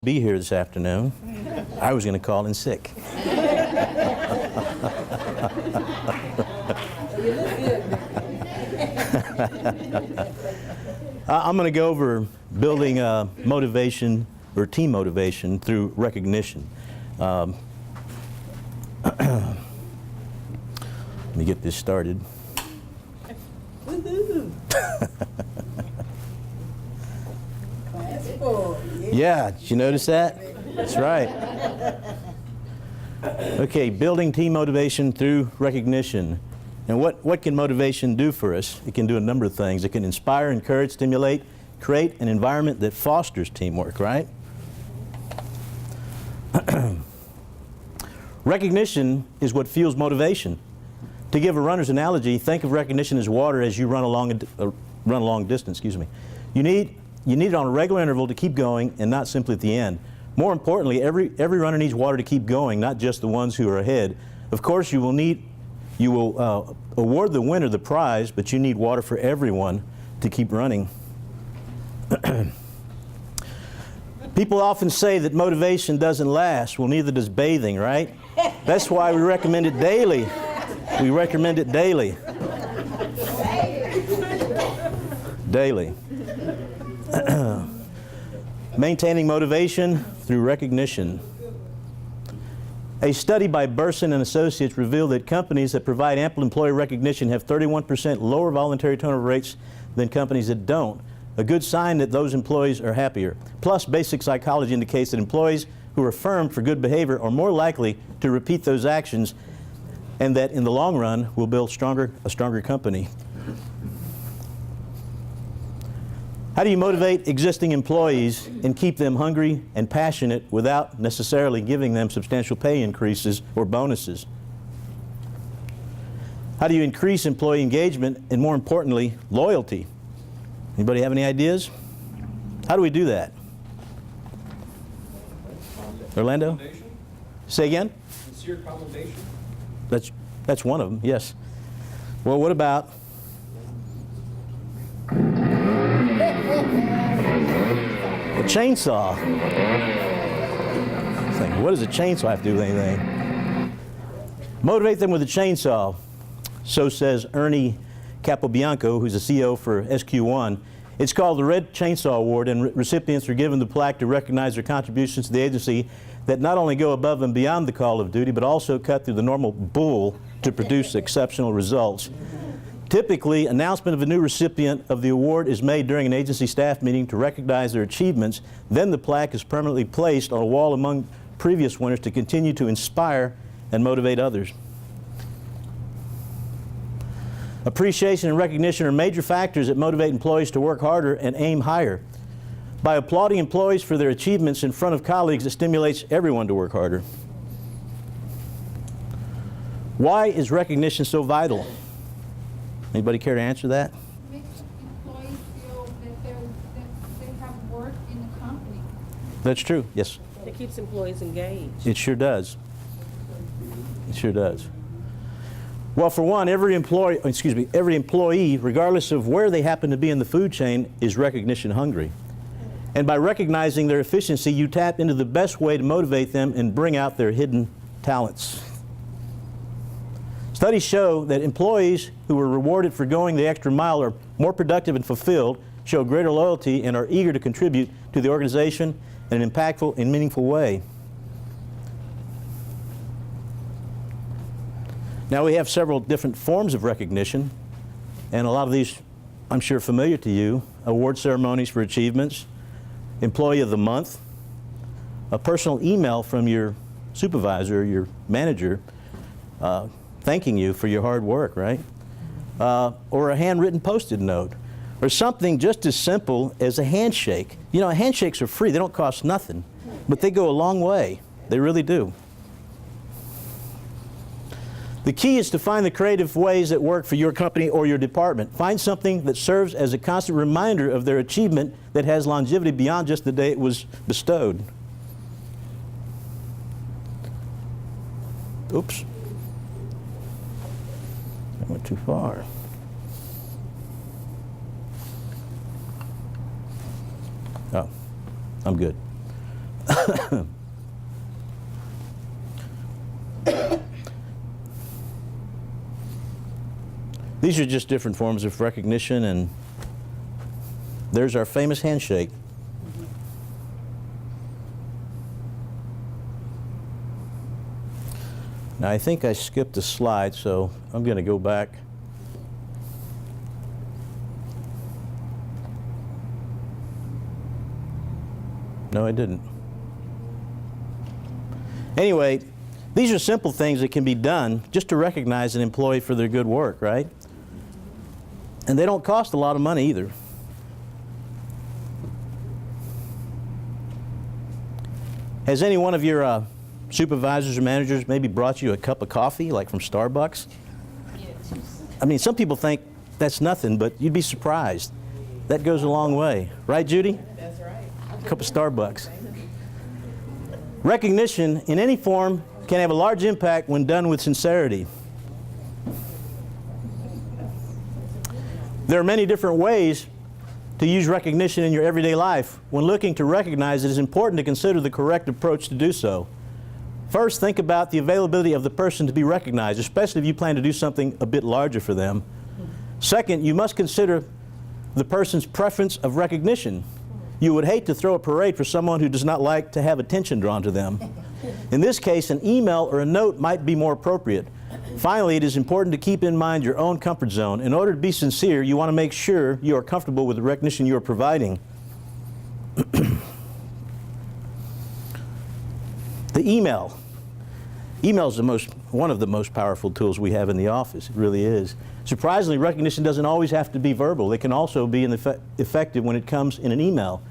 be here this afternoon. I was going to call in sick. I'm going to go over building motivation or team motivation through recognition. Let me get this started. Yeah, did you notice that? That's right. Okay, building team motivation through recognition. And what can motivation do for us? It can do a number of things. It can inspire, encourage, stimulate, create an environment that fosters teamwork, right? Recognition is what fuels motivation. To give a runner's analogy, think of recognition as water as you run along a long distance. Excuse me. You need it on a regular interval to keep going, and not simply at the end. More importantly, every runner needs water to keep going, not just the ones who are ahead. Of course, you will award the winner the prize, but you need water for everyone to keep running. People often say that motivation doesn't last. Well, neither does bathing, right? That's why we recommend it daily. We recommend it daily. Daily. Maintaining motivation through recognition. A study by Burson and Associates revealed that companies that provide ample employee recognition have 31% lower voluntary turnover rates than companies that don't. A good sign that those employees are happier. Plus, basic psychology indicates that employees who are affirmed for good behavior are more likely to repeat those actions, and that in the long run will build a stronger company. How do you motivate existing employees and keep them hungry and passionate without necessarily giving them substantial pay increases or bonuses? How do you increase employee engagement and, more importantly, loyalty? Anybody have any ideas? How do we do that? Orlando? Say again? Sincere commendation. That's one of them, yes. Well, what about a chainsaw? What does a chainsaw have to do with anything? Motivate them with a chainsaw. So says Ernie Capobianco, who's the CEO for SQ1. It's called the Red Chainsaw Award, and recipients are given the plaque to recognize their contributions to the agency that not only go above and beyond the call of duty, but also cut through the normal bull to produce exceptional results. Typically, announcement of a new recipient of the award is made during an agency staff meeting to recognize their achievements. Then the plaque is permanently placed on a wall among previous winners to continue to inspire and motivate others. Appreciation and recognition are major factors that motivate employees to work harder and aim higher. By applauding employees for their achievements in front of colleagues, it stimulates everyone to work harder. Why is recognition so vital? Anybody care to answer that? It makes employees feel that they have work in the company. That's true, yes. It keeps employees engaged. It sure does. It sure does. Well, for one, every employee, regardless of where they happen to be in the food chain, is recognition hungry. And by recognizing their efficiency, you tap into the best way to motivate them and bring out their hidden talents. Studies show that employees who are rewarded for going the extra mile are more productive and fulfilled, show greater loyalty, and are eager to contribute to the organization in an impactful and meaningful way. Now, we have several different forms of recognition, and a lot of these I'm sure familiar to you. Award ceremonies for achievements, Employee of the Month, a personal email from your supervisor or your manager thanking you for your hard work, right? Or a handwritten Post-it note, or something just as simple as a handshake. You know, handshakes are free. They don't cost nothing, but they go a long way. They really do. The key is to find the creative ways that work for your company or your department. Find something that serves as a constant reminder of their achievement that has longevity beyond just the day it was bestowed. Oops. I went too far. Oh, I'm good. These are just different forms of recognition, and there's our famous handshake. Now, I think I skipped a slide, so I'm going to go back. No, I didn't. Anyway, these are simple things that can be done just to recognize an employee for their good work, right? And they don't cost a lot of money either. Has any one of your supervisors or managers maybe brought you a cup of coffee, like from Starbucks? I mean, some people think that's nothing, but you'd be surprised. That goes a long way. Right, Judy? That's right. A cup of Starbucks. Recognition in any form can have a large impact when done with sincerity. There are many different ways to use recognition in your everyday life. When looking to recognize, it is important to consider the correct approach to do so. First, think about the availability of the person to be recognized, especially if you plan to do something a bit larger for them. Second, you must consider the person's preference of recognition. You would hate to throw a parade for someone who does not like to have attention drawn to them. In this case, an email or a note might be more appropriate. Finally, it is important to keep in mind your own comfort zone. In order to be sincere, you want to make sure you are comfortable with the recognition you are providing. The email. Email is one of the most powerful tools we have in the office. It really is. Surprisingly, recognition doesn't always have to be verbal. It can also be effective when it comes in an email.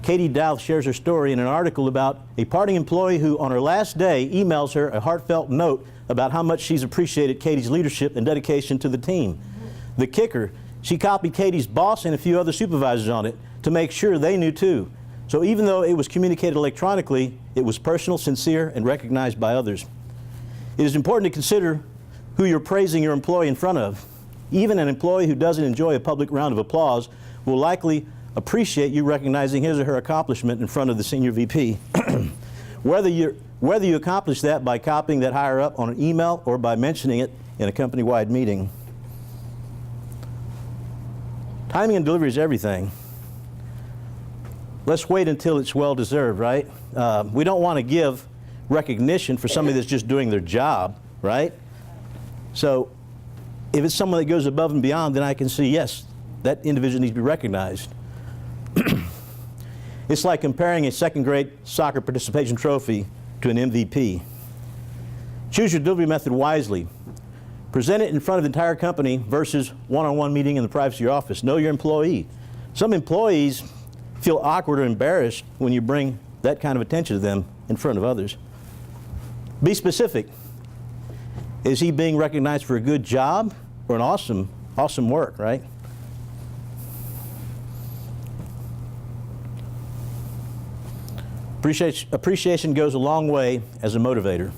Katie Douth shares her story in an article about a parting employee who, on her last day, emails her a heartfelt note about how much she's appreciated Katie's leadership and dedication to the team. The kicker, she copied Katie's boss and a few other supervisors on it to make sure they knew too. So even though it was communicated electronically, it was personal, sincere, and recognized by others. It is important to consider who you're praising your employee in front of. Even an employee who doesn't enjoy a public round of applause will likely appreciate you recognizing his or her accomplishment in front of the senior VP. Whether you accomplish that by copying that higher up on an email or by mentioning it in a company-wide meeting. Timing and delivery is everything. Let's wait until it's well-deserved, right? We don't want to give recognition for somebody that's just doing their job, right? So if it's someone that goes above and beyond, then I can see, yes, that individual needs to be recognized. It's like comparing a second-grade soccer participation trophy to an MVP. Choose your delivery method wisely. Present it in front of the entire company versus one-on-one meeting in the privacy of your office. Know your employee. Some employees feel awkward or embarrassed when you bring that kind of attention to them in front of others. Be specific. Is he being recognized for a good job or an awesome work, right? Appreciation goes a long way as a motivator.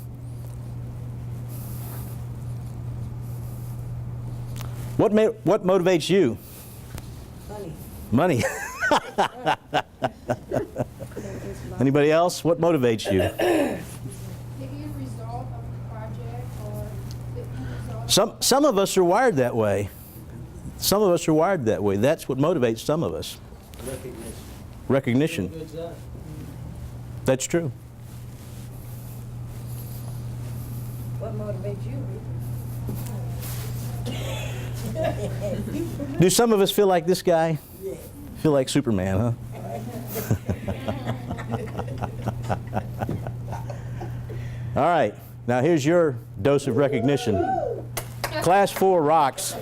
What motivates you? Money. Anybody else? What motivates you? The end result of the project or the end result. Some of us are wired that way. Some of us are wired that way. That's what motivates some of us. Recognition. Good job. That's true. What motivates you? Do some of us feel like this guy? Feel like Superman, huh? All right, now here's your dose of recognition. Class 4 rocks.